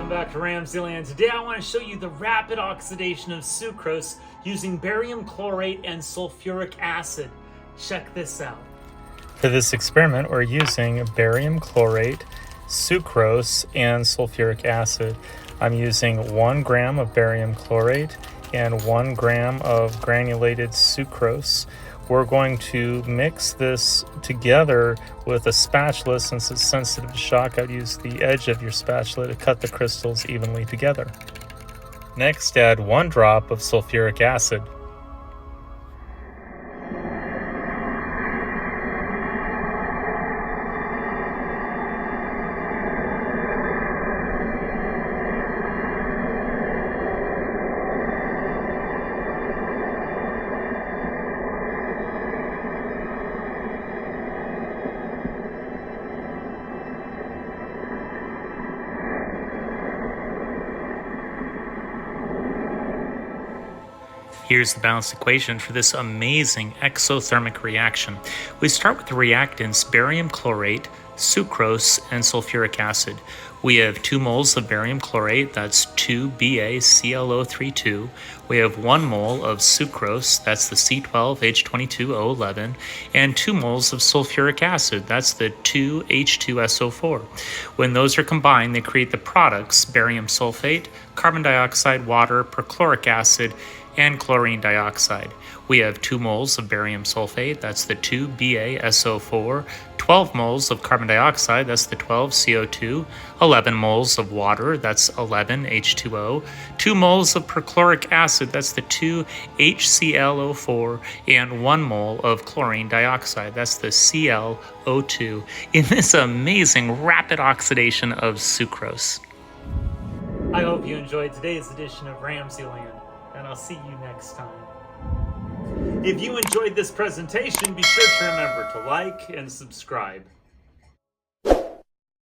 Welcome back to RamZland. Today I want to show you the rapid oxidation of sucrose using barium chlorate and sulfuric acid. Check this out. For this experiment, we're using barium chlorate, sucrose, and sulfuric acid. I'm using 1 gram of barium chlorate and 1 gram of granulated sucrose. We're going to mix this together with a spatula. Since it's sensitive to shock, I'd use the edge of your spatula to cut the crystals evenly together. Next, add 1 drop of sulfuric acid. Here's the balanced equation for this amazing exothermic reaction. We start with the reactants barium chlorate, sucrose, and sulfuric acid. We have 2 moles of barium chlorate, that's 2BaClO32. We have 1 mole of sucrose, that's the C12H22O11, and 2 moles of sulfuric acid, that's the 2H2SO4. When those are combined, they create the products barium sulfate, carbon dioxide, water, perchloric acid, and chlorine dioxide. We have 2 moles of barium sulfate, that's the 2BaSO4, 12 moles of carbon dioxide, that's the 12CO2, 11 moles of water, that's 11H2O, 2 moles of perchloric acid, that's the 2HClO4, and 1 mole of chlorine dioxide, that's the ClO2, in this amazing rapid oxidation of sucrose. I hope you enjoyed today's edition of RamZland, and I'll see you next time. If you enjoyed this presentation, be sure to remember to like and subscribe.